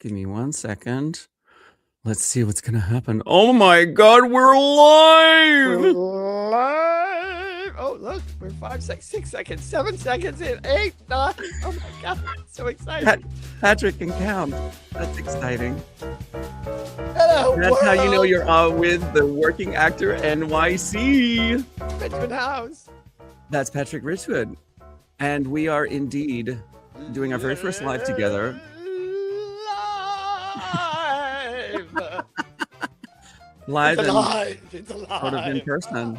Give me 1 second. Let's see what's gonna happen. Oh my God, we're live! We're live. Oh, look, we're 5 seconds, 6 seconds, 7 seconds in, 8, 9. Oh my God, so exciting. Patrick can count. That's exciting. Hello, That's world. how you know you're with the Working Actor NYC. Benjamin House. That's Patrick Richwood. And we are indeed doing our very first live together. Live It's and alive. It's alive. sort of in person.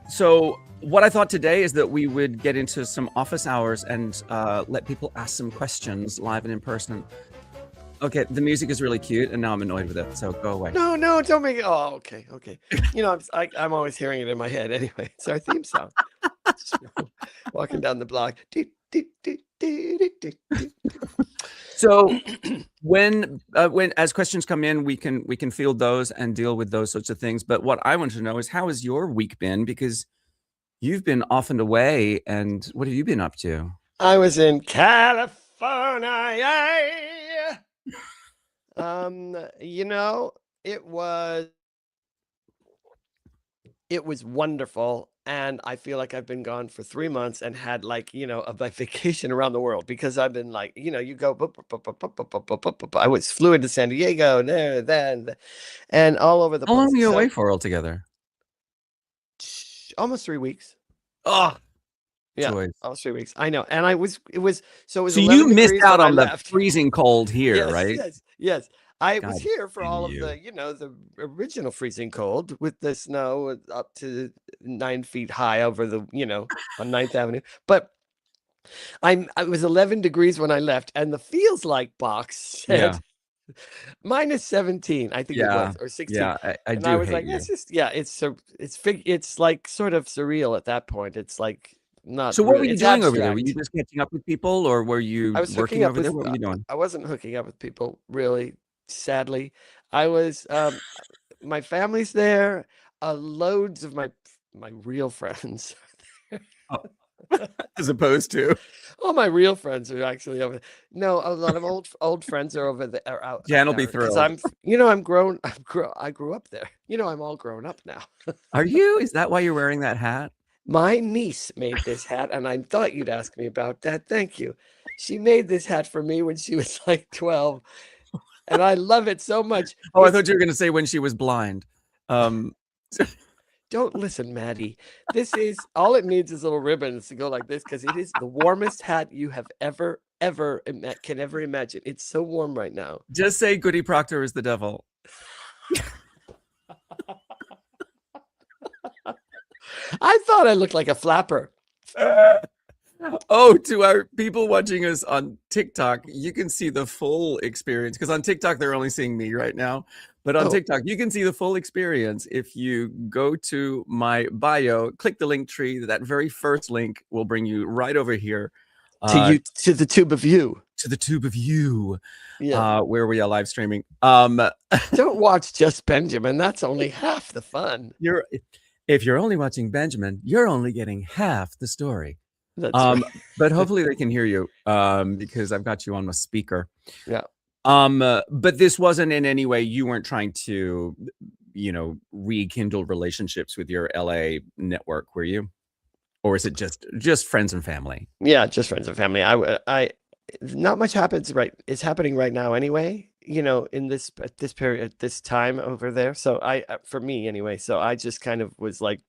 So what I thought today is that we would get into some office hours and let people ask some questions live and in person. Okay, the music is really cute, and now I'm annoyed with it. So go away. No, don't make it. Oh, okay. You know, I'm always hearing it in my head anyway. It's our theme song. Walking down the block. So when as questions come in, we can field those and deal with those sorts of things. But what I want to know is, how has your week been? Because you've been off and away, and what have you been up to? I was in California. You know, it was wonderful. And I feel like I've been gone for 3 months and had, like, you know, a vacation around the world, because I've been like, you know, you go, I flew into San Diego and there, then, and all over the place. How long were you away for altogether? Almost 3 weeks. Oh, yeah, choice. almost 3 weeks. I know. And it was So you missed out on the freezing cold here, yes, right? Yes. I God was here for all of you. the, you know, the original freezing cold, with the snow up to 9 feet high over the, you know, on 9th Avenue. But it was 11 degrees when I left, and the feels like box said minus 17, I think it was, or 16. Yeah, I and do I was hate like, you. it's like sort of surreal at that point. It's like not. So what really, were you doing over there? Were you just catching up with people, or were you working over there? What were you doing? I wasn't hooking up with people, really. Sadly, I was. My family's there. Loads of my real friends. As opposed to all my real friends are actually over there. No, a lot of old friends are over there. Jan will be thrilled. I'm grown. I grew up there. You know, I'm all grown up now. Are you? Is that why you're wearing that hat? My niece made this hat, and I thought you'd ask me about that. Thank you. She made this hat for me when she was like 12. And I love it so much. Oh, I thought you were going to say when she was blind. Don't listen, Maddie. This is all it needs is little ribbons to go like this, because it is the warmest hat you have ever imagine. It's so warm right now. Just say Goody Proctor is the devil. I thought I looked like a flapper. Oh, to our people watching us on TikTok, you can see the full experience, because on TikTok they're only seeing me right now, but on TikTok you can see the full experience if you go to my bio, click the link tree. That very first link will bring you right over here to the tube of you. To the tube of you, yeah. Where we are live streaming. Don't watch just Benjamin. That's only half the fun. If you're only watching Benjamin, you're only getting half the story. That's right. But hopefully they can hear you, because I've got you on my speaker. Yeah. But this wasn't in any way, you weren't trying to, you know, rekindle relationships with your LA network, were you? Or is it just friends and family? Yeah, just friends and family. I not much happens is happening right now anyway, you know, in this period, at this time over there. So for me anyway, so I just kind of was like,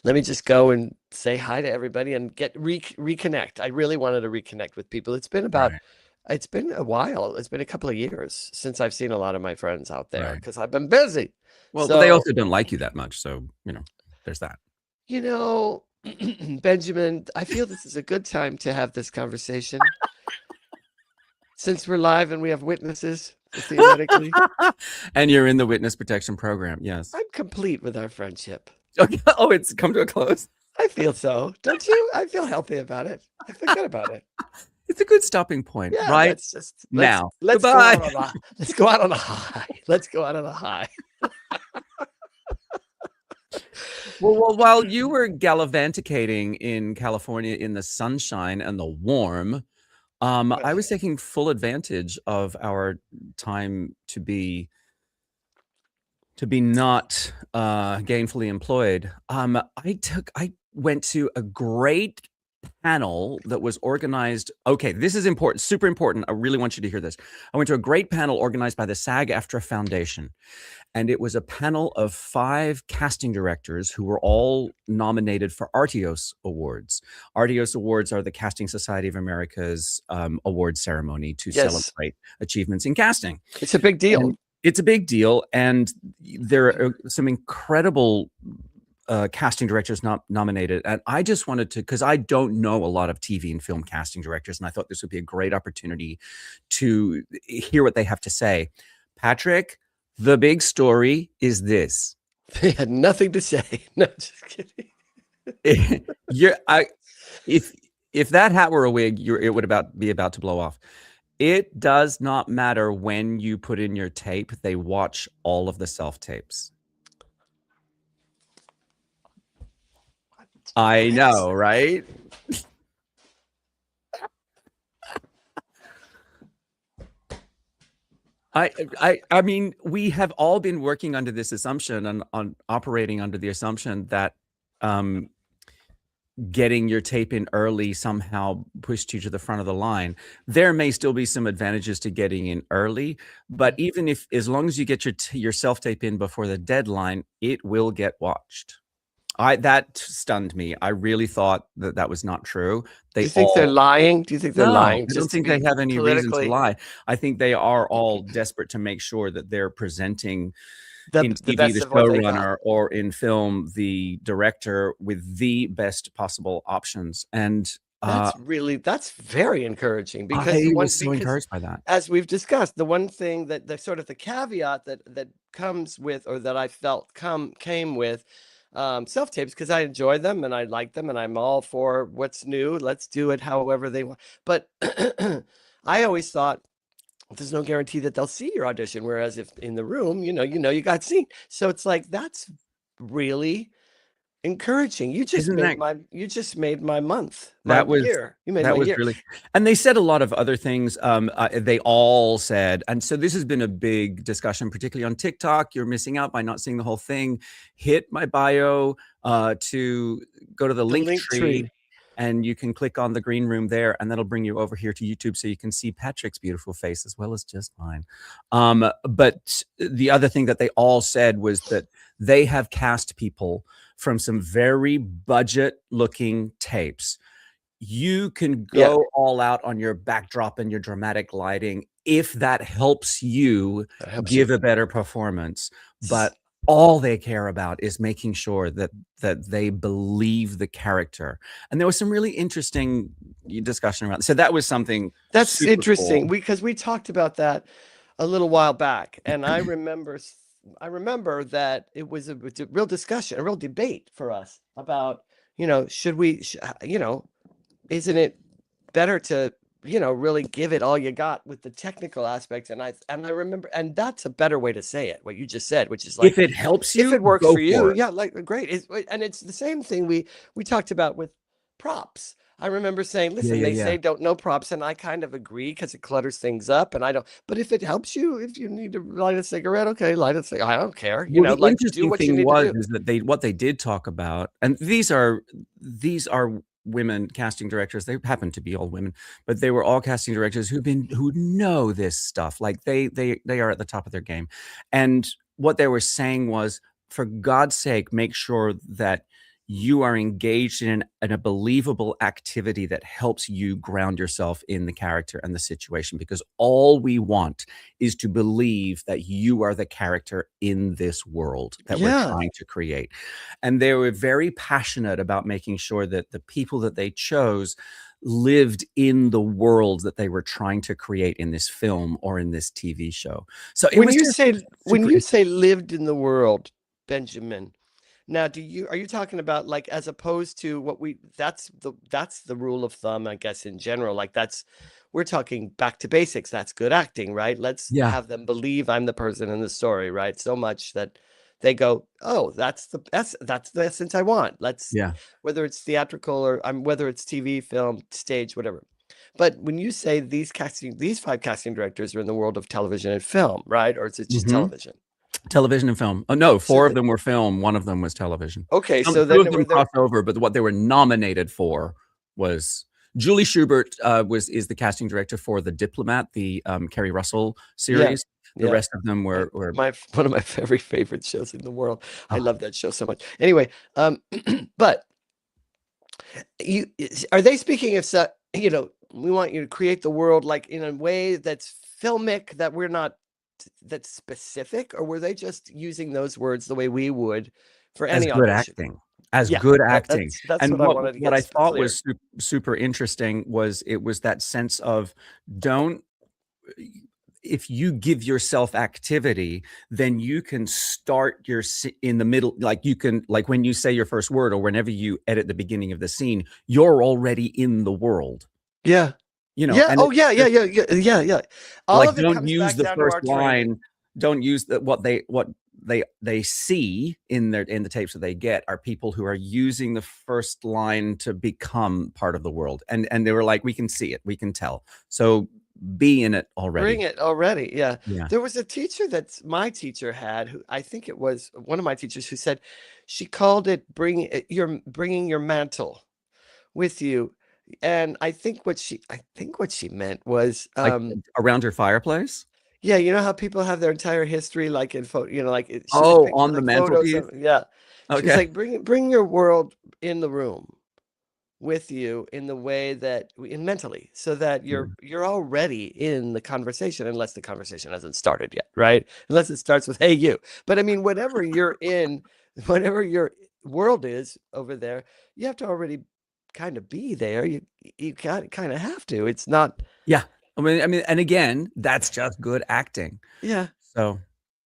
let me just go and say hi to everybody and reconnect. I really wanted to reconnect with people. It's been it's been a while. It's been a couple of years since I've seen a lot of my friends out there, because I've been busy. Well, but they also don't like you that much. So, you know, there's that. You know, Benjamin, I feel this is a good time to have this conversation. Since we're live and we have witnesses, theoretically. And you're in the witness protection program. Yes. I'm complete with our friendship. Okay. Oh, it's come to a close. I feel so. Don't you? I feel healthy about it. I feel good about it. It's a good stopping point, right? Let's go out on a high. Let's go out on a high. Well, while you were gallivanticating in California in the sunshine and the warm, I Right. was taking full advantage of our time to be not gainfully employed. I went to a great panel that was organized. Okay, this is important, super important. I really want you to hear this. I went to a great panel organized by the SAG-AFTRA Foundation, and it was a panel of 5 casting directors who were all nominated for Artios Awards. Artios Awards are the Casting Society of America's award ceremony to Yes, celebrate achievements in casting. it's a big deal. And it's a big deal, and there are some incredible casting directors nominated. And I just wanted to, because I don't know a lot of TV and film casting directors, and I thought this would be a great opportunity to hear what they have to say. Patrick, the big story is this. They had nothing to say. No, just kidding. You're, I, if that hat were a wig, it would be about to blow off. It does not matter when you put in your tape, they watch all of the self-tapes. I know, right? I mean, we have all been working under this assumption and on operating under the assumption that getting your tape in early somehow pushed you to the front of the line. There may still be some advantages to getting in early, but even if, as long as you get your self tape in before the deadline, it will get watched. That stunned me. I really thought that that was not true. Do you think they're lying? Do you think they're No, lying I don't just to think they be have any reason to politically lie. I think they are all desperate to make sure that they're presenting in the TV, best the of what they got? showrunner, or in film, the director with the best possible options. And That's very encouraging I was so encouraged by that. as we've discussed, the one thing that the sort of the caveat that comes with, or that I felt came with self tapes, because I enjoy them and I like them and I'm all for what's new. Let's do it however they want. But I always thought there's no guarantee that they'll see your audition. Whereas if in the room, you got seen. So it's like, that's really encouraging. Isn't that You just made my month, my that was year. You made that my was year. really, and they said a lot of other things. They all said, and so this has been a big discussion, particularly on TikTok. You're missing out by not seeing the whole thing. Hit my bio to go to the The link link tree, tree. and you can click on the green room there, and that'll bring you over here to YouTube so you can see Patrick's beautiful face as well as just mine. But the other thing that they all said was that they have cast people from some very budget looking tapes. You can Yeah, go all out on your backdrop and your dramatic lighting if that helps you that helps you. give a better performance. But all they care about is making sure that they believe the character. And there was some really interesting discussion around. So that was something That's super interesting, cool. because we talked about that a little while back, and I remember that it's a real discussion, a real debate for us about, should we, isn't it better to, really give it all you got with the technical aspects? And I remember, and that's a better way to say it, what you just said, which is If like, it helps if you, it works go for you, for it. yeah, like great. And it's the same thing we talked about with props. I remember saying, Yeah, listen, yeah, they yeah. say don't know props, and I kind of agree because it clutters things up, and I don't. But if it helps you, if you need to light a cigarette, okay, light a cigarette. I don't care. Well, the Like, do interesting what you thing need to was do. is that what they did talk about, and these are women casting directors. They happen to be all women, but they were all casting directors who know this stuff. Like they are at the top of their game. And what they were saying was, for God's sake, make sure that you are engaged in a believable activity that helps you ground yourself in the character and the situation, because all we want is to believe that you are the character in this world that we're Yeah. trying to create. And they were very passionate about making sure that the people that they chose lived in the world that they were trying to create in this film or in this TV show. So it When was you just say when super you interesting. say lived in the world, Benjamin, now are you talking about, like, as opposed to what that's the rule of thumb, I guess, in general. Like, we're talking back to basics. That's good acting, right? Let's Yeah. have them believe I'm the person in the story, right? So much that they go, oh, that's the essence I want. Let's, Yeah. whether it's theatrical or whether it's TV, film, stage, whatever. But when you say these 5 casting directors are in the world of television and film, right? Or is it just Mhm. television? Television and film. Oh, no, So 4 of them were film, 1 of them was television. okay, Some so 2 then of them there. crossed over, but what they were nominated for was Julie Schubert, is the casting director for The Diplomat, the, Kerry Russell Yeah, series. The yeah. rest of them were One of my very favorite shows in the world. I oh, love that show so much. Anyway, but you are they speaking of we want you to create the world like in a way that's filmic, that we're not that's specific, or were they just using those words the way we would for as any good audition? acting, as Yeah, good acting. that's And what I wanted to what get I thought clear. was super interesting was it was that sense of don't if you give yourself activity, then you can start in the middle. Like you can, like when you say your first word or whenever you edit the beginning of the scene, you're already in the world, Yeah. Yeah. and Oh, it's yeah, yeah, just yeah, yeah, yeah, yeah. All like, of it don't comes use back the down to first our training. line. Don't use what they see in the tapes that they get are people who are using the first line to become part of the world. And they were like, we can see it, we can tell. So be in it Bring already. it already. Yeah. Yeah. There was a teacher that's my teacher had, who I think it was one of my teachers, who said she called it bringing your mantle with you. And I think what she meant was, Like around your fireplace. yeah, you know how people have their entire history like in photo, she was Oh, picturing on the like photos mantelpiece. of, yeah. She was Okay. like, bring your world in the room with you in the way that in mentally, so that Yeah. you're already in the conversation, unless the conversation hasn't started yet, right? Unless it starts with hey you. But I mean, whatever you're in, whatever your world is over there, you have to already kind of be there. You kind of have to. It's not. Yeah. I mean, and again, that's just good acting. Yeah. So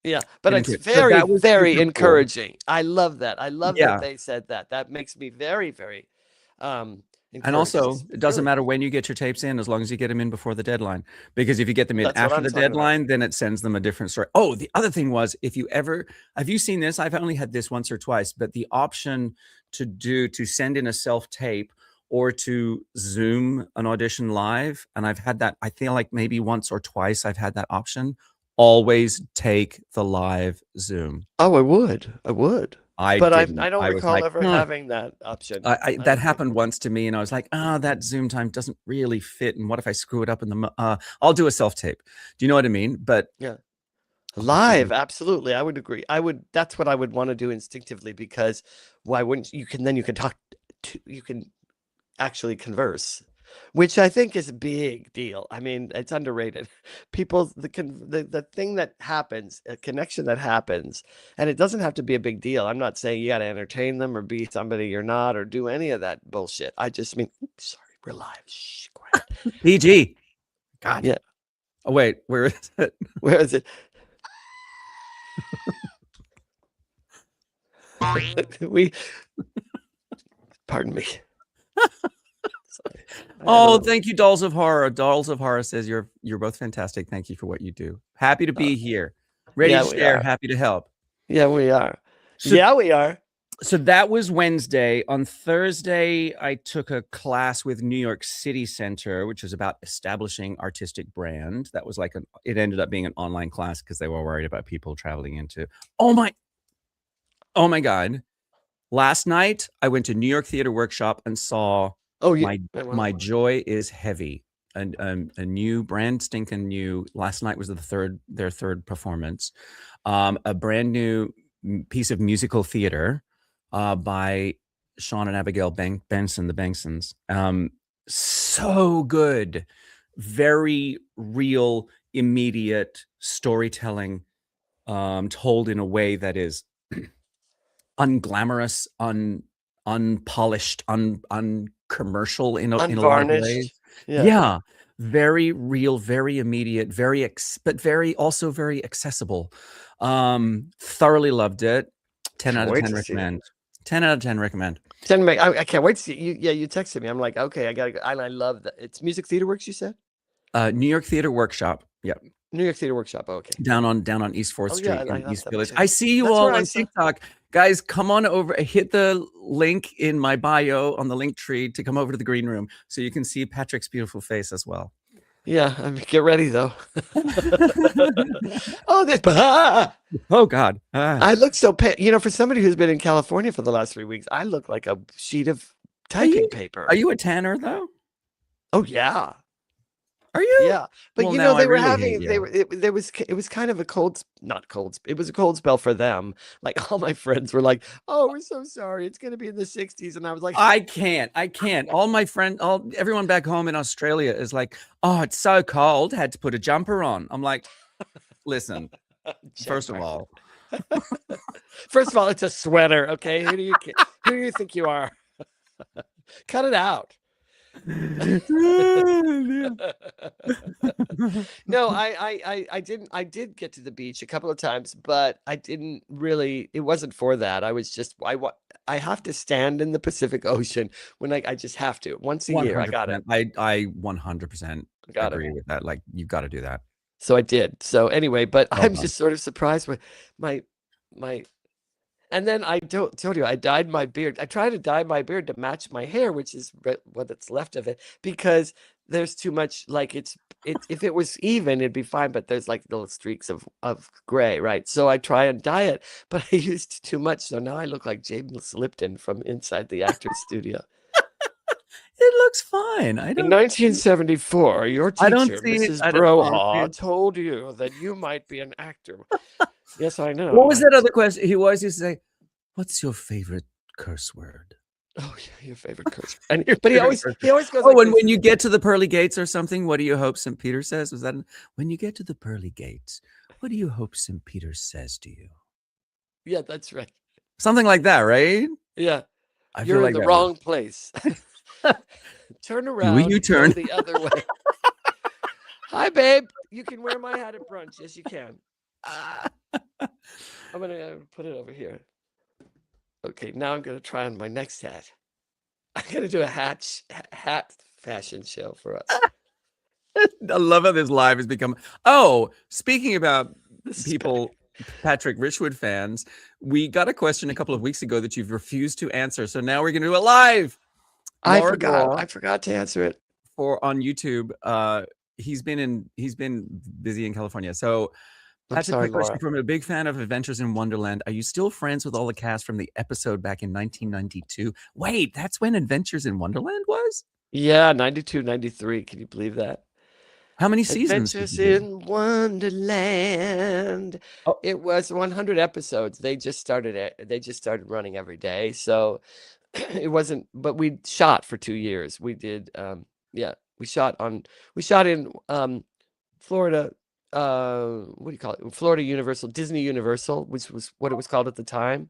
Yeah, but get it's into it. So very, that was very super cool. encouraging. I love that. I love that Yeah. they said that. That makes me very, very And encouraged. also, It's it doesn't really matter cool. when you get your tapes in, as long as you get them in before the deadline. Because if you get them in That's what after I'm the talking about. deadline, then it sends them a different story. Oh, the other thing was, if you ever have you seen this? I've only had this once or twice, but the option to send in a self tape or to Zoom an audition live, and I've had that. I feel like maybe once or twice I've had that option. Always take the live Zoom. Oh, I would. I would. I But didn't. I don't I was recall like, ever "Huh." having that option. I That don't think. happened once to me, and I was like, "Ah, that Zoom time doesn't really fit, and what if I screw it up in I'll do a self-tape." Do you know what I mean? But Yeah. unfortunately Live, absolutely. I would agree. That's what I would want to do instinctively, because why wouldn't you can then you can talk you can actually converse, which I think is a big deal. I mean, it's underrated. People, the thing that happens, a connection that happens, and it doesn't have to be a big deal. I'm not saying you got to entertain them or be somebody you're not or do any of that bullshit. I just mean, sorry, we're live. Shh, quiet. PG. God. Yeah, Oh, wait, where is it? where is it? we, pardon me. Sorry. I had a Oh, little. thank you, Dolls of Horror. Dolls of Horror says you're both fantastic. Thank you for what you do. Happy to Uh, be here. Ready yeah, to we share, are. happy to help. Yeah, we are. So Yeah, we are. so that was Wednesday. On Thursday, I took a class with New York City Center, which was about establishing artistic brand. That was like it ended up being an online class because they were worried about people traveling into. Oh my, oh my God. Last night, I went to New York Theater Workshop and saw Oh, yeah. My Well, My Joy is Heavy, and a new brand stinking new. Last night was their third performance, a brand new piece of musical theater by Sean and Abigail Benson, the Bengsons. So good, very real, immediate storytelling, told in a way that is unglamorous, unpolished, uncommercial in a lot of ways. unvarnished. Yeah. Yeah, very real, very immediate, but also very accessible. Thoroughly loved it. 10 Can't out of wait 10 to see it. recommend. 10 out of 10 recommend. I can't wait to see you. Yeah, you texted me. I'm like, okay, I gotta go. And I love that. It's Music Theater Works, you said? New York Theater Workshop. Yep. New York Theater Workshop. Oh, okay. down on East 4th Oh yeah, Street I in love East that Village. place. I see you That's where all I on saw. TikTok. Guys, come on over. Hit the link in my bio on the link tree to come over to the green room so you can see Patrick's beautiful face as well. Yeah, I mean, get ready though. Oh, this. Ah! Oh God. I look so for somebody who's been in California for the last 3 weeks, I look like a sheet of Are typing you paper. are you a tanner though? Oh yeah. Are you? Yeah, but Well, now I they were really hate having they you. were it was kind of a cold, not cold, it was a cold spell for them. Like all my friends were like, "Oh, we're so sorry. It's going to be in the 60s." And I was like, I can't. I can't. All my friends, everyone back home in Australia is like, "Oh, it's so cold. Had to put a jumper on." I'm like, "Listen, first of "Jumper." all, First of all, it's a sweater, okay? Who do you think you are? Cut it out. No, I did get to the beach a couple of times, but I didn't really. It wasn't for that. I was just I have to stand in the Pacific Ocean when I just have to once a year. I got it. 100%. I 100% I got it. agree with that. Like, you've got to do that. So I did. So anyway, but Well I'm done. just sort of surprised with my my and then I told you I dyed my beard. I tried to dye my beard to match my hair, which is what's left of it, because there's too much. Like if it was even, it'd be fine. But there's like little streaks of gray, right? So I try and dye it, but I used too much. So now I look like James Lipton from inside the actor's studio. It looks fine. In 1974, your I don't teacher, see it. Mrs. I don't honestly. Broha, told you that you might be an actor. Yes, I know. What was that other question? He always used to say, "What's your favorite curse word?" Oh yeah, your favorite curse. But he Favorite always curse he word. always goes Oh, like and this. when you get to the pearly gates or something, what do you hope St. Peter says? Was that when you get to the pearly gates? What do you hope St. Peter says to you? Yeah, that's right. Something like that, right? Yeah, I feel you're in like the that was. wrong place. Turn Do a around, go U-turn. the other way. Hi, babe. You can wear my hat at brunch. Yes, you can. I'm gonna put it over here. Okay, now I'm gonna try on my next hat. I'm gonna do a hat fashion show for us. I love how this live has become. Oh, speaking about This is better. people, Patrick Richwood fans, we got a question a couple of weeks ago that you've refused to answer. So now we're going to do it live. I Laura forgot. Gore I forgot to answer it. on YouTube. He's been busy in California. So I'm Patrick, sorry, quick question Laura. from a big fan of Adventures in Wonderland. Are you still friends with all the cast from the episode back in 1992? Wait, that's when Adventures in Wonderland was? Yeah, 92, 93. Can you believe that? How many seasons did Adventures you do? in Wonderland. Oh, It was 100 episodes. They just started running every day. So it wasn't, but we shot for 2 years. We did yeah, we shot in Florida, what do you call it? Florida Universal, Disney Universal, which was what it was called at the time,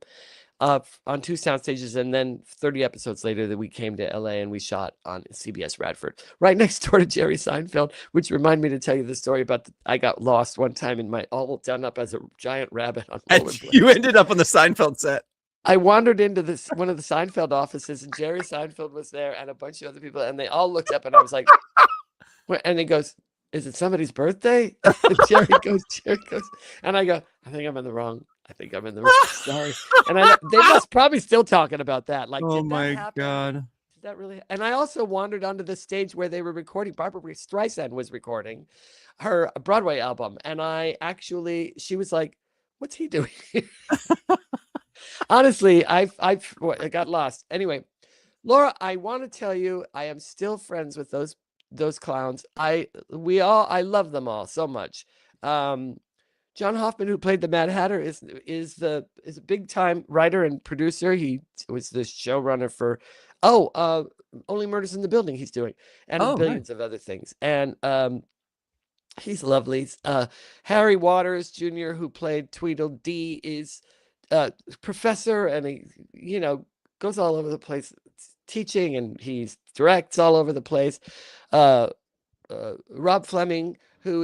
on 2 sound stages, and then 30 episodes later that we came to LA and we shot on CBS Radford, right next door to Jerry Seinfeld, which reminded me to tell you the story about I got lost one time in my all done up as a giant rabbit on and you rollerblades. ended up on the Seinfeld set. I wandered into one of the Seinfeld offices, and Jerry Seinfeld was there and a bunch of other people, and they all looked up, and I was like, and he goes, "Is it somebody's birthday?" And Jerry goes, and I go, I think I'm in the wrong sorry. And they must probably still talking about that. Like, Oh did that my happen? God. Did that really? And I also wandered onto the stage where they were recording. Barbara Streisand was recording her Broadway album, and she was like, "What's he doing?" Honestly, I got lost. Anyway, Laura, I want to tell you, I am still friends with those clowns. I love them all so much. John Hoffman, who played the Mad Hatter, is a big time writer and producer. He was the showrunner for Only Murders in the Building. He's doing, and Oh, nice. billions of other things. And he's lovely. Harry Waters Jr., who played Tweedledee, is professor, and he goes all over the place teaching, and he directs all over the place. Rob Fleming, who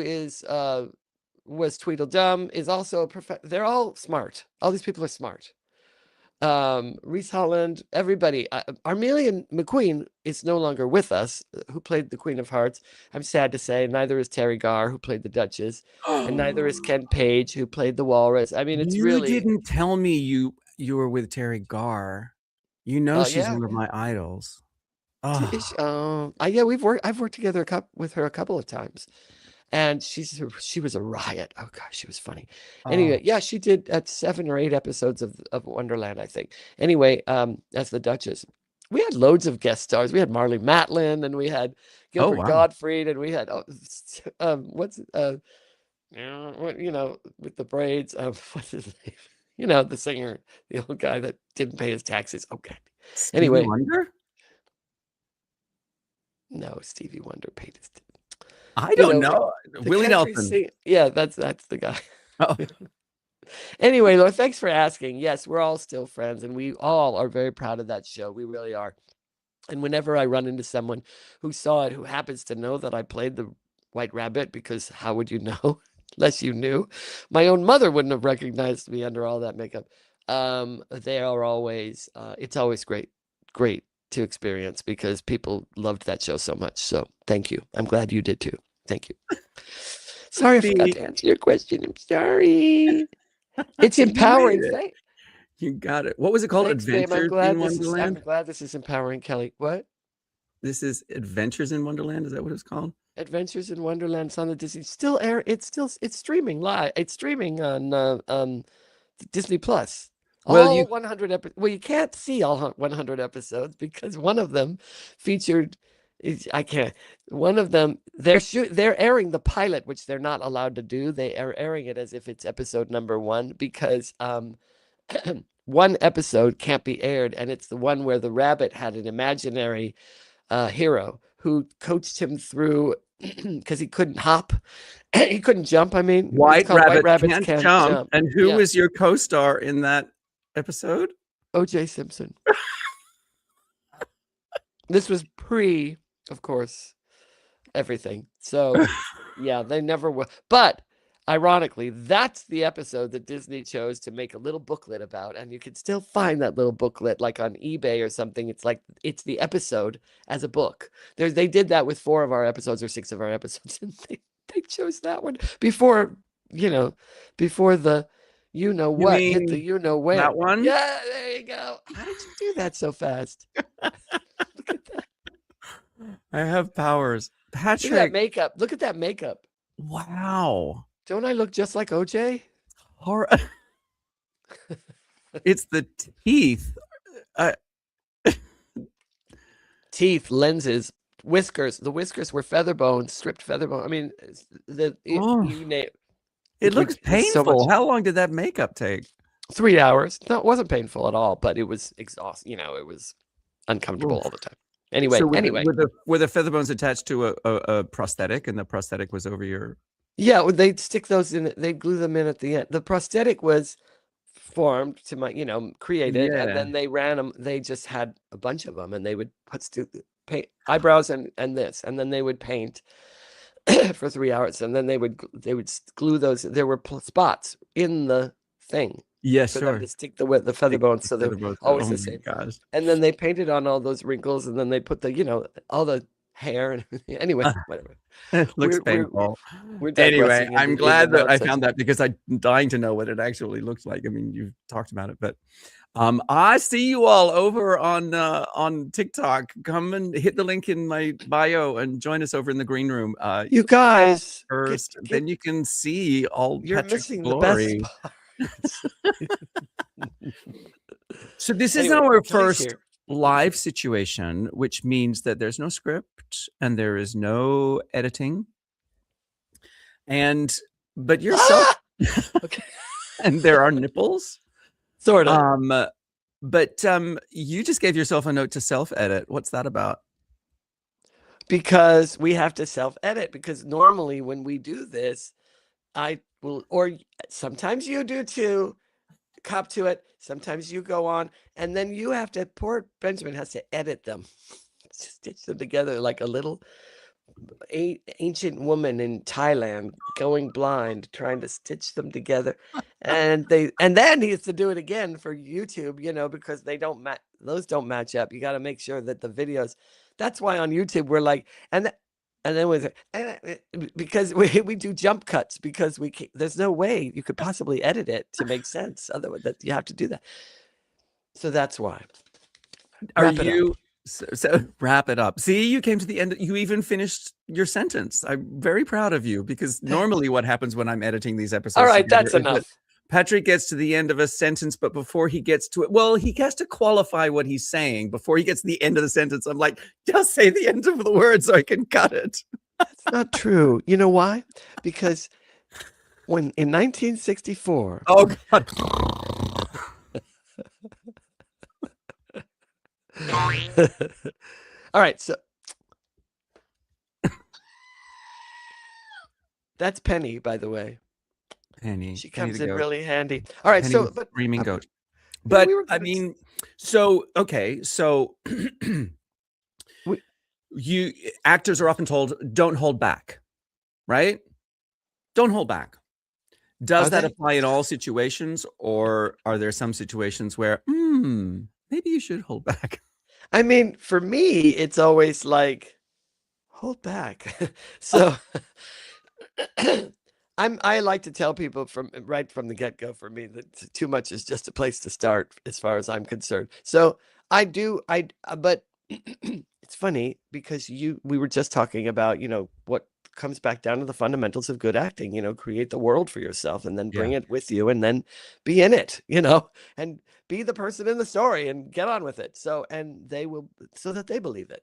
was Tweedledum, is also a professor. They're all smart. All these people are smart. Reese Holland, everybody. Armelia McQueen is no longer with us, who played the Queen of Hearts. I'm sad to say, neither is Terry Garr, who played the Duchess, and neither is Ken Page, who played the Walrus. I mean, it's You really, didn't tell me you were with Terry Garr. You know she's yeah. one of my idols. Oh, Yeah, I've worked together with her a couple of times, and she was a riot. Oh gosh, she was funny. oh, Anyway, yeah, she did at 7 or 8 episodes of Wonderland, I think. Anyway, as the Duchess, we had loads of guest stars. We had Marley Matlin, and we had oh Gilbert wow. Gottfried, and we had what's with the braids. What's his name? The singer, the old guy that didn't pay his taxes. Okay. Stevie Anyway, Wonder? no, Stevie Wonder paid his. I don't The, know. the Willie country Nelson. sing. Yeah, that's the guy. Oh, Anyway, Laura, thanks for asking. Yes, we're all still friends, and we all are very proud of that show. We really are. And whenever I run into someone who saw it, who happens to know that I played the White Rabbit, because how would you know unless you knew? My own mother wouldn't have recognized me under all that makeup. They are always, it's always great to experience, because people loved that show so much. So thank you. I'm glad you did too. Thank you. Sorry, I forgot to answer your question. I'm sorry. It's you made empowering. it. You got it. What was it called? Thanks, babe. I'm Adventures in glad Wonderland? this is empowering, Kelly. What? This is Adventures in Wonderland. Is that what it's called? Adventures in Wonderland. It's on the Disney. Still air. It's streaming live. It's streaming on Disney Plus. Well, All you 100 episodes. Well, you can't see all 100 episodes, because one of them featured. I can't. One of them, they're airing the pilot, which they're not allowed to do. They are airing it as if it's episode number 1, because one episode can't be aired, and it's the one where the rabbit had an imaginary hero who coached him through, because he couldn't hop, he couldn't jump. I mean, it's White called White Rabbit Rabbits Can't Can't Jump. Jump. And who Yeah, was your co-star in that episode? O.J. Simpson. This was pre, of course, everything. So, yeah, they never were. But ironically, that's the episode that Disney chose to make a little booklet about. And you can still find that little booklet, like on eBay or something. It's the episode as a book. They did that with 4 of our episodes or 6 of our episodes. And they chose that one before, before the You what hit the mean that when. one? Yeah, there you go. How did you do that so fast? Look at that. I have powers. Look at that Patrick. makeup. Look at that makeup. Wow. Don't I look just like OJ? Hor- it's the teeth. Teeth, lenses, whiskers. The whiskers were feather bones, stripped feather bone. I mean, Oh, you name it looks so much. painful. How long did that makeup take? 3 hours. No, it wasn't painful at all, but it was exhausting. It was uncomfortable Oof. all the time. Anyway, So were the feather bones attached to a prosthetic, and the prosthetic was over your? yeah, they'd stick those in. They'd glue them in at the end. The prosthetic was formed to created, and Yeah. then they ran them. They just had a bunch of them, and they would paint eyebrows and this, and then they would paint for 3 hours, and then they would glue those. There were spots in the thing Yeah, for them sure. to stick the feather bones, so they're Feather bones. always Oh the my same. gosh. And then they painted on all those wrinkles, and then they put the all the hair and anyway, whatever. It looks We're painful. digressing Anyway, I'm into glad that I nonsense. found that, because I'm dying to know what it actually looks like. I mean, you've talked about it, but I see you all over on TikTok. Come and hit the link in my bio and join us over in the green room. You guys, First, then you can see all you're Patrick's missing the best glory. parts. So this is Anyway, our Kelly's first here. live situation, which means that there's no script and there is no editing. But you're Okay. and there are nipples. Sort of. But you just gave yourself a note to self-edit. What's that about? Because we have to self-edit, because normally when we do this, I will, or sometimes you do too, cop to it. Sometimes you go on, and then you have to, poor Benjamin has to edit them, stitch them together like a little ancient woman in Thailand going blind, trying to stitch them together. And then he has to do it again for YouTube, because those don't match up. You got to make sure that the videos. That's why on YouTube we're like, and then with because we do jump cuts because there's no way you could possibly edit it to make sense. Otherwise, that you have to do that. So that's why. Wrap it up. So wrap it up. See, you came to the end. You even finished your sentence. I'm very proud of you, because normally what happens when I'm editing these episodes All right, together that's is that enough. Patrick gets to the end of a sentence, but before he gets to it, well, he has to qualify what he's saying before he gets to the end of the sentence. I'm like, just say the end of the word so I can cut it. That's not true. You know why? Because in 1964. Oh, God. All right, so that's Penny, by the way. Penny. She Penny comes the in goat. really handy. All right, Penny so the but screaming goat. yeah, But we were I gonna mean, so okay, so we, actors are often told, don't hold back, right? Don't hold back. Does are that they? apply in all situations, or are there some situations where maybe you should hold back? I mean, for me, it's always like hold back. So I like to tell people from right from the get-go, for me, that too much is just a place to start as far as I'm concerned. So but it's funny because we were just talking about, what comes back down to the fundamentals of good acting, create the world for yourself and then Yeah. bring it with you and then be in it, and be the person in the story and get on with it. So, and they will, so that they believe it.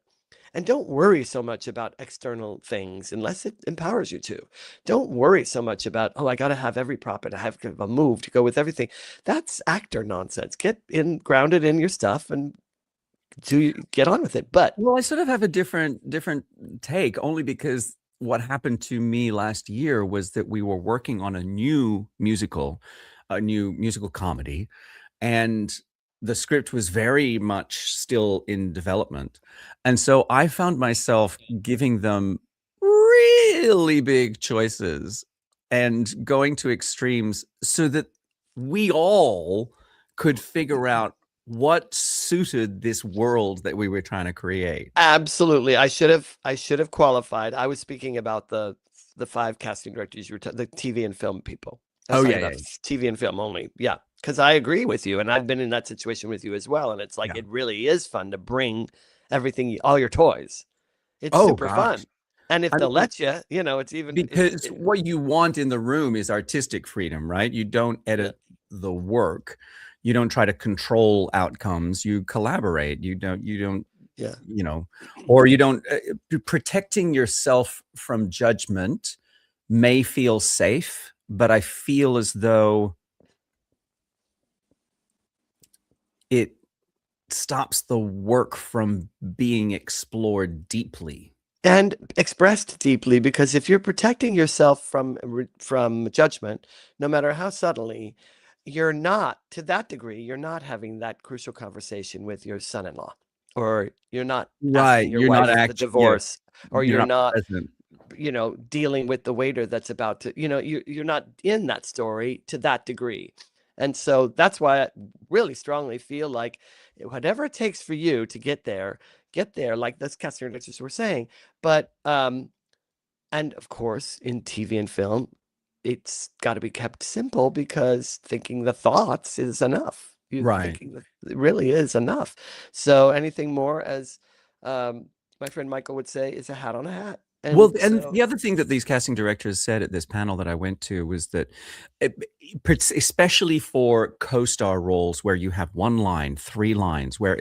And don't worry so much about external things unless it empowers you to. Don't worry so much about, oh, I got to have every prop and I have a move to go with everything. That's actor nonsense. Get grounded in your stuff and get on with it. But Well, I sort of have a different take, only because what happened to me last year was that we were working on a new musical comedy, and the script was very much still in development. And so I found myself giving them really big choices and going to extremes so that we all could figure out what suited this world that we were trying to create. absolutely, I should have qualified. I was speaking about the 5 casting directors, the TV and film people. Oh, Sorry, yeah. TV and film only. Yeah, because I agree with you, and I've been in that situation with you as well. And it's like, Yeah. it really is fun to bring everything, all your toys. It's Oh, super fun. gosh. And if I they'll mean, let you, it's even because what you want in the room is artistic freedom, right? You don't yeah. edit the work. You don't try to control outcomes. You collaborate. You don't, Yeah. or you don't, protecting yourself from judgment may feel safe, but I feel as though it stops the work from being explored deeply. And expressed deeply, because if you're protecting yourself from judgment, no matter how subtly, you're not, to that degree, you're not having that crucial conversation with your son-in-law, or you're not Right. asking your You're not wife for the actually, yeah, divorce, or you're you're not not, present. dealing with the waiter that's about to, you're not in that story to that degree. And so that's why I really strongly feel like whatever it takes for you to get there, like this casting directors were saying. But and of course, in TV and film, it's got to be kept simple, because thinking the thoughts is enough. You Right. thinking it really is enough. So anything more, as my friend Michael would say, is a hat on a hat. Well, And and so the other thing that these casting directors said at this panel that I went to was that, especially for co-star roles where you have one line, 3 lines, where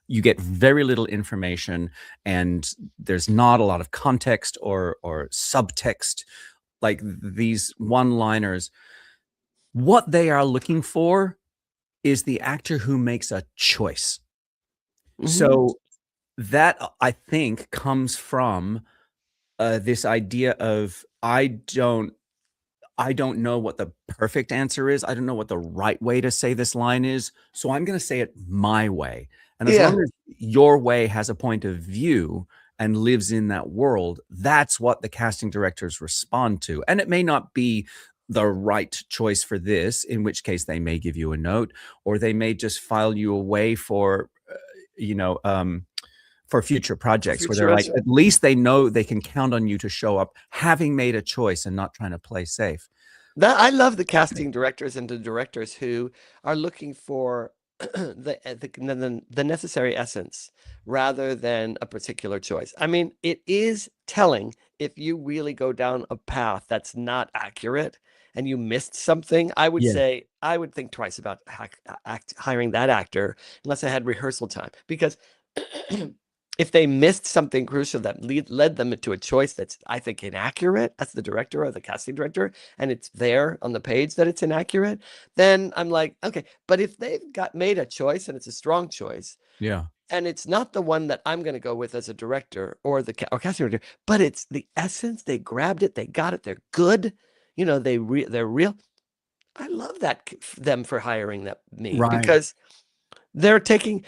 you get very little information and there's not a lot of context or subtext, like these one-liners, what they are looking for is the actor who makes a choice. So that, I think, comes from this idea of I don't know what the perfect answer is. I don't know what the right way to say this line is. So I'm going to say it my way. And as yeah, long as your way has a point of view and lives in that world, that's what the casting directors respond to. And it may not be the right choice for this, in which case they may give you a note, or they may just file you away for, you know, for future For projects where future they're like, reference. at least they know they can count on you to show up having made a choice and not trying to play safe. That I love the casting directors and the directors who are looking for the necessary essence rather than a particular choice. I mean, it is telling if you really go down a path that's not accurate and you missed something. I would Yeah. say I would think twice about hiring that actor unless I had rehearsal time, because if they missed something crucial that led them to a choice that's, I think, inaccurate as the director or the casting director, and it's there on the page that it's inaccurate, then I'm like, okay. But if they've made a choice and it's a strong choice, Yeah. and it's not the one that I'm going to go with as a director or the or casting director, but it's the essence, they grabbed it, they got it, they're good, they're real. I love that them for hiring me, Right. because they're taking,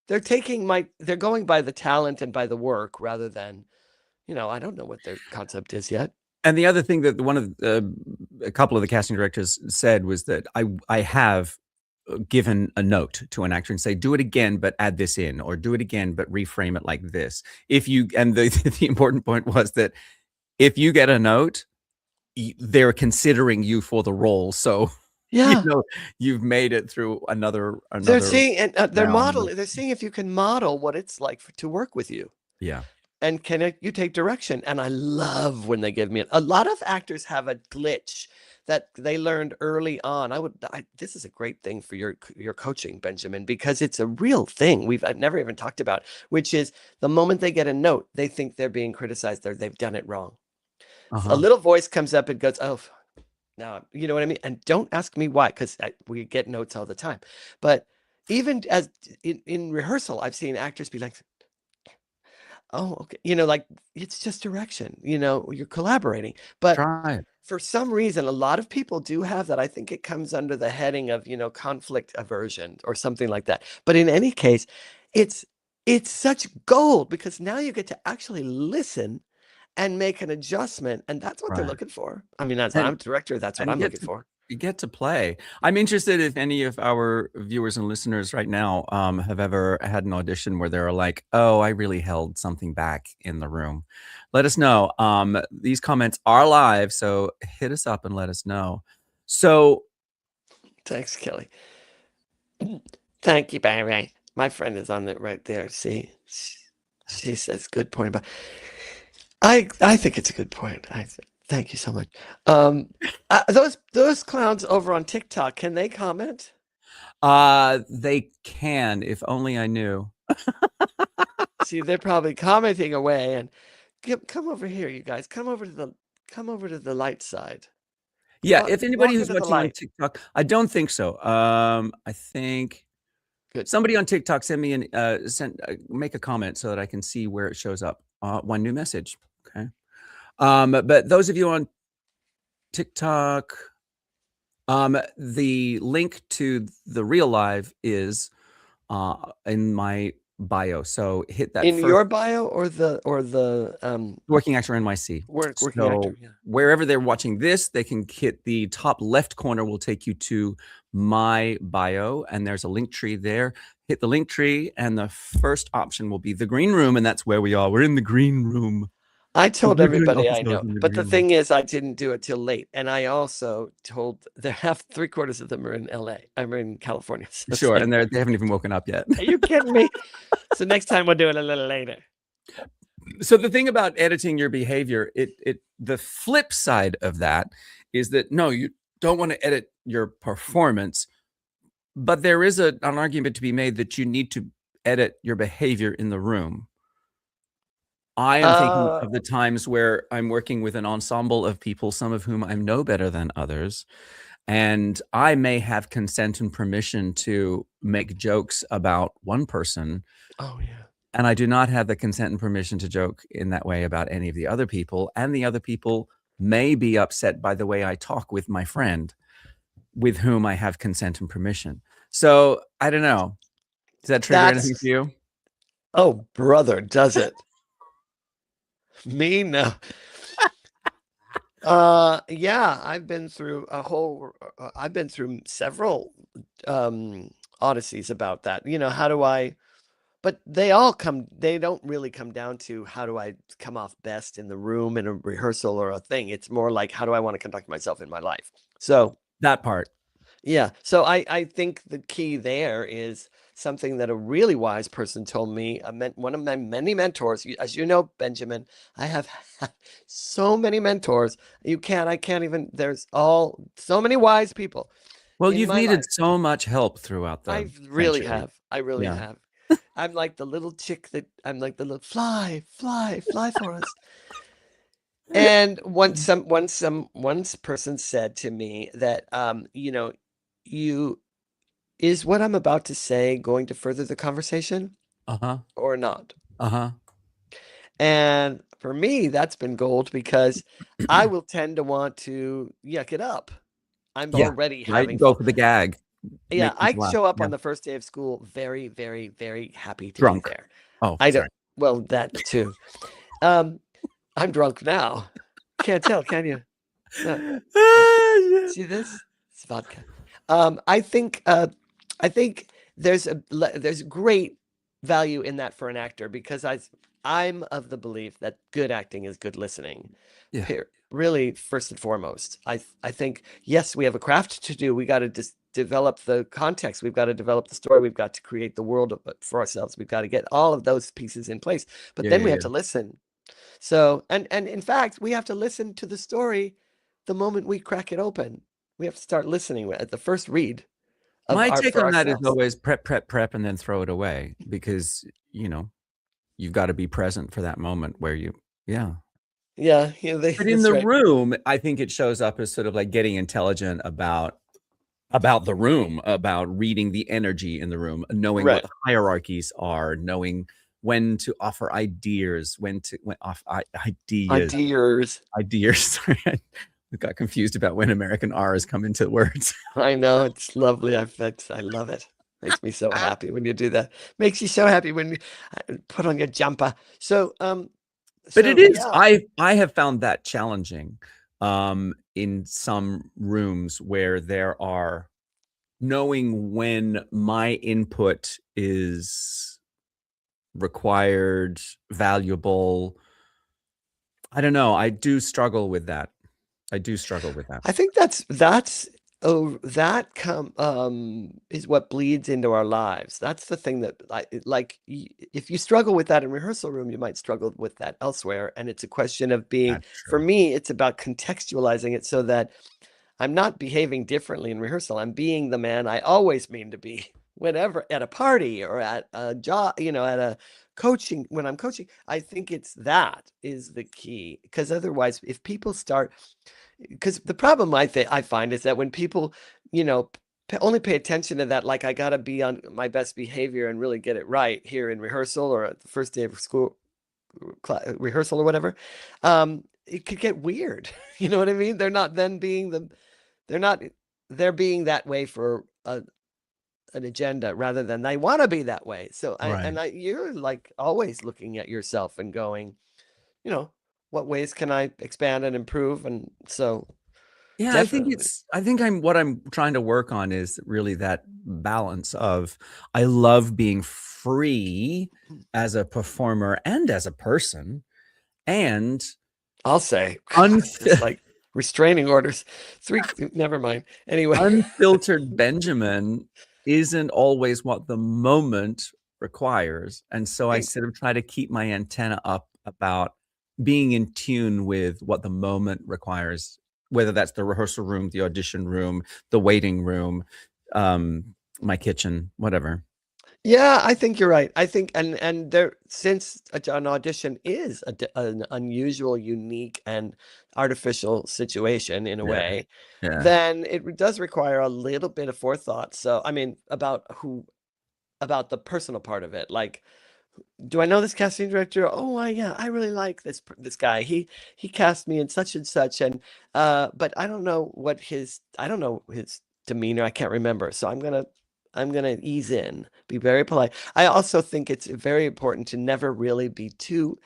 they're going by the talent and by the work rather than, I don't know what their concept is yet. And the other thing that one of a couple of the casting directors said was that I have given a note to an actor and say, do it again, but add this in, or do it again, but reframe it like this. If you, and the important point was that if you get a note, they're considering you for the role. So, Yeah. you've made it through They're another seeing, and round. they're seeing if you can model what it's like to work with you. Yeah. And can you take direction? And I love when they give me a lot of actors have a glitch that they learned early on. This is a great thing for your coaching, Benjamin, because it's a real thing I've never even talked about, which is the moment they get a note, they think they're being criticized, they've done it wrong. A Uh-huh. little voice comes up and goes, oh, no, you know what I mean? And don't ask me why, because we get notes all the time. But even as in rehearsal, I've seen actors be like, oh, okay. Like, it's just direction, you're collaborating. But Try it. for some reason, a lot of people do have that. I think it comes under the heading of, conflict aversion or something like that. But in any case, it's such gold, because now you get to actually listen and make an adjustment. And that's what they're Right. looking for. I mean, as And I'm a director, that's what and I'm looking for. you get to play. I'm interested if any of our viewers and listeners right now have ever had an audition where they're like, oh, I really held something back in the room. Let us know. These comments are live, so hit us up and let us know. So Thanks, Kelly. Thank you, Barry. My friend is on it right there. See, she says good point about. I think it's a good point. Thank you so much. Those clowns over on TikTok, can they comment? they can, if only I knew. See, they're probably commenting away. And come over here, you guys. Come over to the light side. Yeah, if anybody Walk who's into the watching on light. TikTok, I don't think so. I think Good. somebody on TikTok send me make a comment so that I can see where it shows up. One new message. Okay. But those of you on TikTok, the link to the real live is in my bio. So hit that In first. your bio or the Working Actor NYC. working So actor. Yeah. wherever they're watching this, they can hit the top left corner will take you to my bio, and there's a link tree there. Hit the link tree, and the first option will be the green room, and that's where we are. We're in the green room. I told We're doing everybody I episodes know, in the but the green room. thing is, I didn't do it till late, and I also told they have 3/4 of them are in LA. I'm in California, so it's Sure, like, and they haven't even woken up yet. are you kidding me? So next time we'll do it a little later. So the thing about editing your behavior, the flip side of that is that no, you don't want to edit your performance, but there is an argument to be made that you need to edit your behavior in the room. I am thinking of the times where I'm working with an ensemble of people, some of whom I know better than others, and I may have consent and permission to make jokes about one person, Oh yeah. and I do not have the consent and permission to joke in that way about any of the other people, and the other people may be upset by the way I talk with my friend with whom I have consent and permission. So, I don't know. Does that trigger anything for you? Oh brother, does it? Me, no. Yeah, I've been through several um odysseys about that. How do I but they don't really come down to how do I come off best in the room in a rehearsal or a thing. It's more like how do I want to conduct myself in my life. So, That part. yeah. So I think the key there is something that a really wise person told me. One of my many mentors, as you know, Benjamin, I have had so many mentors. I can't even, there's so many wise people Well, in you've my needed life. so much help throughout I the really centuries. have. I really Yeah. have. I'm like the little fly, fly, fly for us. And once person said to me that, you is what I'm about to say going to further the conversation Uh-huh. or not? Uh-huh. And for me, that's been gold because I will tend to want to yuck it up. I'm Yeah. already Right? having Go fun. for the gag. Yeah, Make I people laugh. show up Yeah. on the first day of school very, very, very happy to be Drunk. there. Oh, I don't, sorry. well, that too. Um, I'm drunk now. Can't tell, can you? No. Yeah. Ah, See this? It's vodka. I think there's great value in that for an actor because I'm of the belief that good acting is good listening. yeah. Really, first and foremost, I think yes, we have a craft to do. We got to just develop the context. We've got to develop the story. We've got to create the world for ourselves. We've got to get all of those pieces in place. But Yeah, then yeah, we have yeah. to listen. So, and in fact, we have to listen to the story the moment we crack it open. We have to start listening at the first read of My art take for on that is ourselves. always prep, prep, prep, and then throw it away because, you've got to be present for that moment where yeah. Yeah, But in that's the right. room, I think it shows up as sort of like getting intelligent about the room, about reading the energy in the room, knowing what Right. the hierarchies are, knowing when to offer ideas, when off ideas, Ideas. ideas. Sorry, I got confused about when American R's come into words. I know it's lovely. I love it. Makes me so happy when you do that. Makes you so happy when you put on your jumper. But it So is, yeah. I have found that challenging in some rooms where there are knowing when my input is required, valuable. I don't know. I do struggle with that. I do struggle with that. I think that's oh that come is what bleeds into our lives. That's the thing that if you struggle with that in rehearsal room, you might struggle with that elsewhere. And it's a question of being, That's for true. me, it's about contextualizing it so that I'm not behaving differently in rehearsal. I'm being the man I always mean to be. Whenever at a party or at a job, at a coaching, when I'm coaching, I think that is the key. Because otherwise, if people start because the problem I find is that when people, you know, only pay attention to that, like I got to be on my best behavior and really get it right here in rehearsal or at the first day of school rehearsal or whatever, it could get weird. You know what I mean? They're not, they're being that way for an agenda rather than they want to be that way. Right. You're like always looking at yourself and going, you know, what ways can I expand and improve? And so Yeah, definitely. I think what I'm trying to work on is really that balance of I love being free as a performer and as a person and I'll say, just unf- like restraining orders. Never mind. Anyway, unfiltered Benjamin isn't always what the moment requires. And so I sort of try to keep my antenna up about being in tune with what the moment requires, whether that's the rehearsal room, the audition room, the waiting room, my kitchen, whatever. yeah, I think you're right. I think, and there, since an audition is an unusual, unique, and artificial situation in a Yeah. way, Yeah. then it does require a little bit of forethought. So, I mean, about the personal part of it, like do I know this casting director? Oh, yeah, I really like this guy. He cast me in such and such, and but I don't know his demeanor. I can't remember, so I'm gonna ease in, be very polite. I also think it's very important to never really be too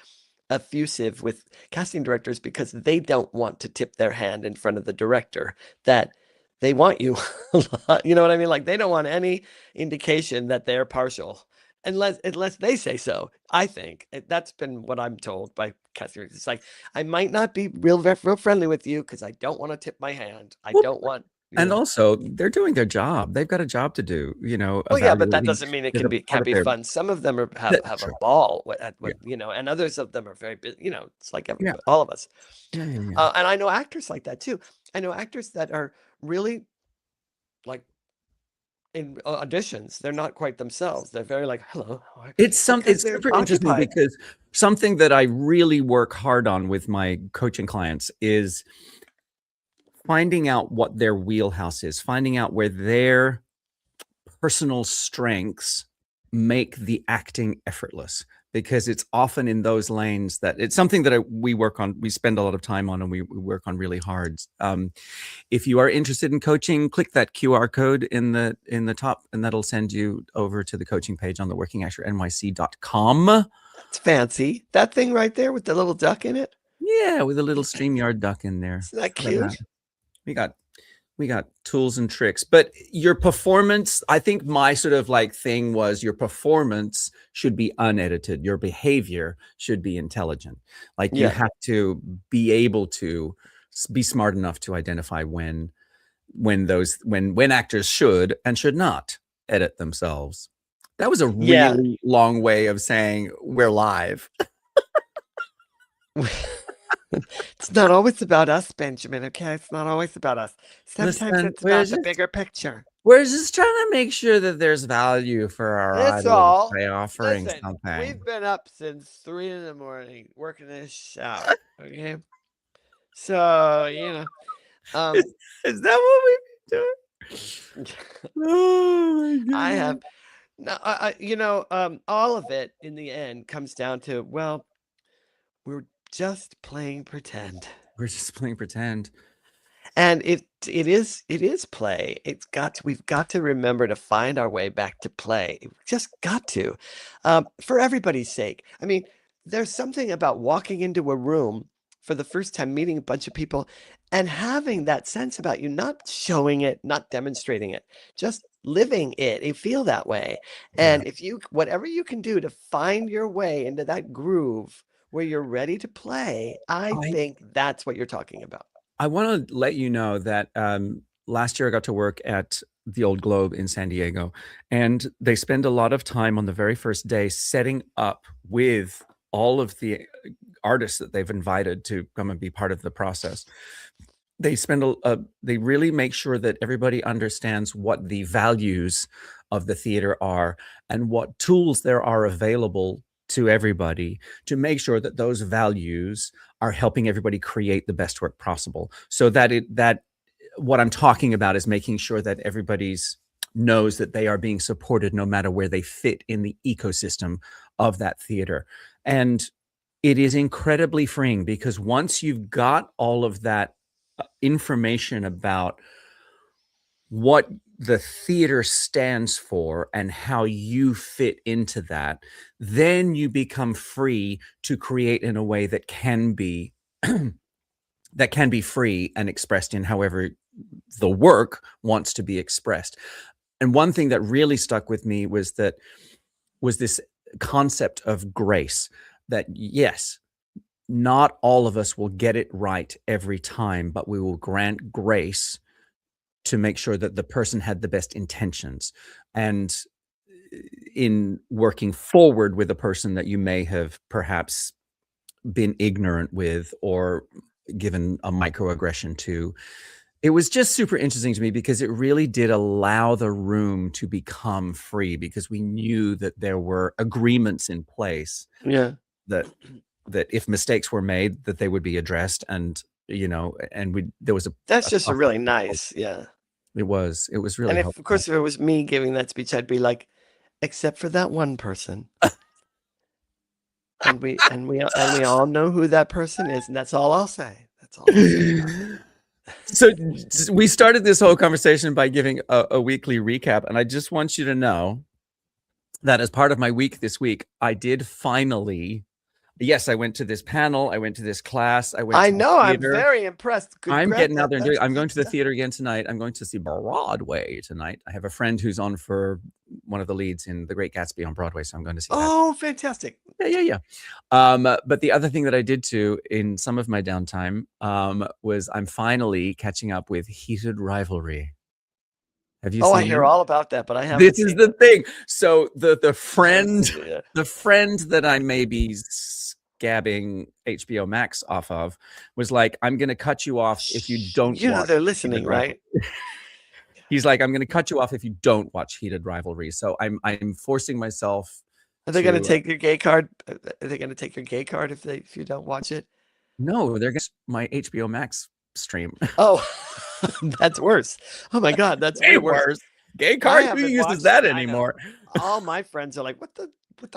effusive with casting directors because they don't want to tip their hand in front of the director that they want you a lot. You know what I mean? Like they don't want any indication that they're partial unless they say so. I think that's been what I'm told by casting directors. It's like I might not be real friendly with you because I don't want to tip my hand. I Well, don't want, you and know. also they're doing their job. They've got a job to do, Well, yeah, but that evaluating doesn't mean it is a part can't of be their. fun. Some of them That's have a true. ball Yeah, you know, and others of them are very busy. You know, it's like yeah, all of us. yeah, yeah, yeah. And I know actors like that too. I know actors that are really like in auditions. They're not quite themselves. They're very like, hello, because It's they're super interesting occupied. because something that I really work hard on with my coaching clients is finding out what their wheelhouse is, finding out where their personal strengths make the acting effortless, because it's often in those lanes that it's something that we work on, we spend a lot of time on, and we work on really hard. If you are interested in coaching, click that QR code in the top, and that'll send you over to the coaching page on the workingactornyc.com. That's fancy. That thing right there with the little duck in it. Yeah, with a little StreamYard duck in there. Isn't that For that. cute? We got tools and tricks, but your performance, I think my sort of like thing was your performance should be unedited. Your behavior should be intelligent. Like you Yeah. have to be able to be smart enough to identify when actors should and should not edit themselves. That was a Yeah. really long way of saying we're live. It's not always about us, Benjamin, okay? It's not always about us. Sometimes Listen, it's about the bigger picture. we're just trying to make sure that there's value for our That's audience all. by offering Listen, something. we've been up since 3 in the morning working this out, okay? So, you know, Is that what we've been doing? Oh my I have god. no, you know, all of it in the end comes down to, well, we're just playing pretend. We're just playing pretend. And it is play. We've got to remember to find our way back to play. We've just got to, for everybody's sake. I mean, there's something about walking into a room for the first time, meeting a bunch of people, and having that sense about you, not showing it, not demonstrating it, just living it. You feel that way. Yeah. And if you, whatever you can do to find your way into that groove where you're ready to play, I I think that's what you're talking about. I want to let you know that last year I got to work at the Old Globe in San Diego, and they spend a lot of time on the very first day setting up with all of the artists that they've invited to come and be part of the process. They spend they really make sure that everybody understands what the values of the theater are and what tools there are available to everybody to make sure that those values are helping everybody create the best work possible. So that what I'm talking about is making sure that everybody's knows that they are being supported no matter where they fit in the ecosystem of that theater. And it is incredibly freeing, because once you've got all of that information about what the theater stands for and how you fit into that, then you become free to create in a way that can be that can be free and expressed in however the work wants to be expressed. And one thing that really stuck with me was this concept of grace, that yes, not all of us will get it right every time, but we will grant grace to make sure that the person had the best intentions. And in working forward with a person that you may have perhaps been ignorant with or given a microaggression to, it was just super interesting to me, because it really did allow the room to become free, because we knew that there were agreements in place Yeah. that if mistakes were made, that they would be addressed. And and there was That's a just a process. really nice, yeah. It was really And if, of helpful. course, if it was me giving that speech, I'd be like, except for that one person. And we all know who that person is, and that's all I'll say. That's all I'll say. So we started this whole conversation by giving a weekly recap, and I just want you to know that as part of my week this week, I did finally Yes, I went to this panel. I went to this class. I went I to the know. I'm theater. very impressed. I'm Congrats. getting out there and doing it. I'm going Good to the stuff. theater again tonight. I'm going to see Broadway tonight. I have a friend who's on for one of the leads in The Great Gatsby on Broadway, so I'm going to see that. Oh, fantastic. Yeah. But the other thing that I did too in some of my downtime was I'm finally catching up with Heated Rivalry. Have you Oh, I seen hear it? all about that, but I haven't This is seen the it. thing. So the I haven't friend seen it yet. the friend that I may be scabbing HBO Max off of was like, I'm gonna cut you off if you don't You know watch they're Heated listening, Rivalry. right? He's like, I'm gonna cut you off if you don't watch Heated Rivalry. So I'm forcing myself Are they going to to take your gay card? Are they going to take your gay card if you don't watch it? no, they're gonna my HBO Max stream. Oh, that's worse. Oh my God, that's way Way worse. worse. Gay I card? Who haven't uses watched that it. I know. anymore? All my friends are like, what the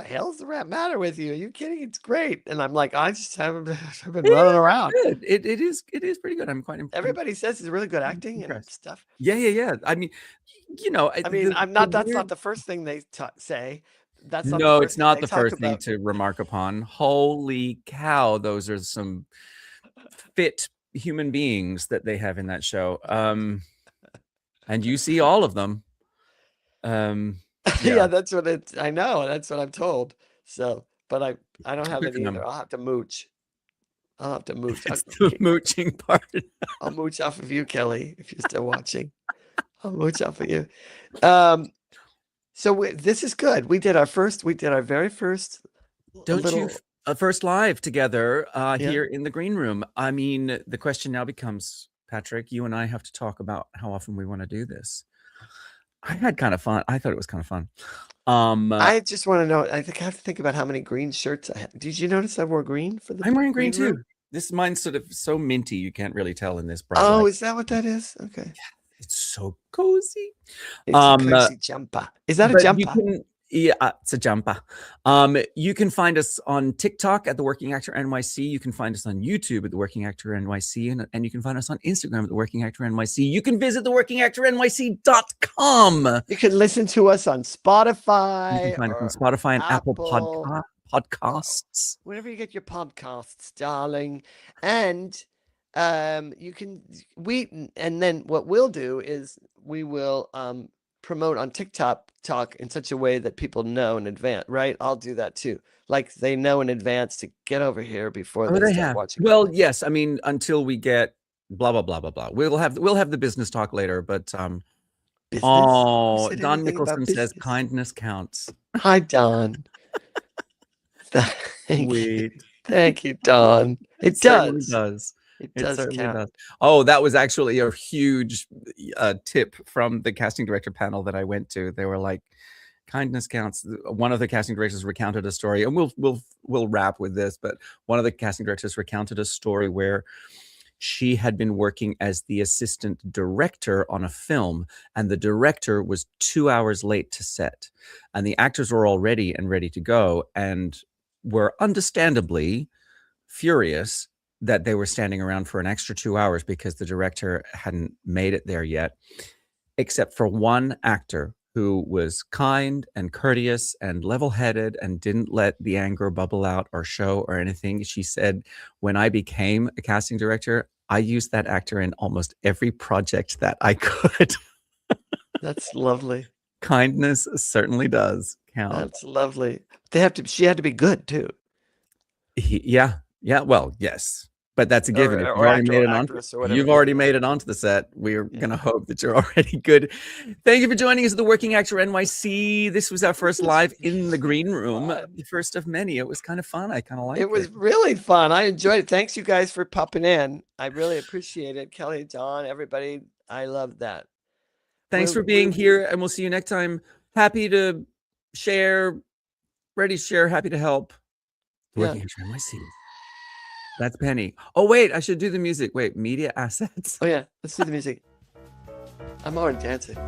hell's the matter with you? Are you kidding? It's great. And I'm like, I just haven't I've been running around. Good. It is pretty good. I'm quite Everybody says it's really good acting and impressed. stuff. Yeah. I mean, I mean, that's not weird. the first thing they say. That's not the No, first it's thing not they the talk first thing about. to remark upon. Holy cow, those are some fit human beings that they have in that show. And you see all of them. Yeah, Yeah. that's what I know. That's what I'm told. So, but I don't have Good it for them. either. I'll have to mooch. I'll have to mooch. It's the mooching part. I'll mooch off of you, Kelly, if you're still watching. I'll mooch off of you. So this is good. We did our very first Don't you little. first live together Yeah. here in the green room? I mean, the question now becomes, Patrick, you and I have to talk about how often we want to do this. I had kind of fun. I thought it was kind of fun. I just want to know. I think I have to think about how many green shirts I have. Did you notice I wore green for the I'm wearing green too. room? This mine's sort of so minty, you can't really tell in this bright Oh, light. is that what that is? Okay. It's so cozy. It's a cozy jumper. Is that a But jumper? you can, yeah, it's a jumper. You can find us on TikTok at The Working Actor NYC. You can find us on YouTube at The Working Actor NYC. And you can find us on Instagram at The Working Actor NYC. You can visit theworkingactornyc.com. You can listen to us on Spotify. You can find us on Spotify and Apple Podcasts. Wherever you get your podcasts, darling. And you can and then what we'll do is we will promote on TikTok in such a way that people know in advance, right? I'll do that too. Like they know in advance to get over here before they start watching. Well, yes. I mean, until we get blah blah blah blah blah. We'll have the business talk later, but business? oh, Said Don anything about Nicholson says business? kindness counts. Hi, Don. Sweet. Thank you, Don. It certainly does. does. It It does certainly count. does. Oh, that was actually a huge tip from the casting director panel that I went to. They were like, kindness counts. One of the casting directors recounted a story, and we'll wrap with this, but one of the casting directors recounted a story where she had been working as the assistant director on a film, and the director was 2 hours late to set, and the actors were all ready and ready to go, and were understandably furious that they were standing around for an extra 2 hours because the director hadn't made it there yet, except for one actor who was kind and courteous and level-headed and didn't let the anger bubble out or show or anything. She said, when I became a casting director, I used that actor in almost every project that I could. That's lovely. Kindness certainly does count. That's lovely. She had to be good too. Yeah. Well, yes. But that's a given. If you've already made it onto the set, we're going to hope that you're already good. Thank you for joining us at The Working Actor NYC. This was our first live in the green room, the first of many. It was kind of fun. I kind of liked it. It was really fun. I enjoyed it. Thanks, you guys, for popping in. I really appreciate it. Kelly, John, everybody. I love that. Thanks for being here, and we'll see you next time. Happy to share, ready to share, happy to help. The Working Actor NYC. That's Penny. Oh, wait, I should do the music. Wait, media assets. Oh, yeah. Let's do the music. I'm already dancing.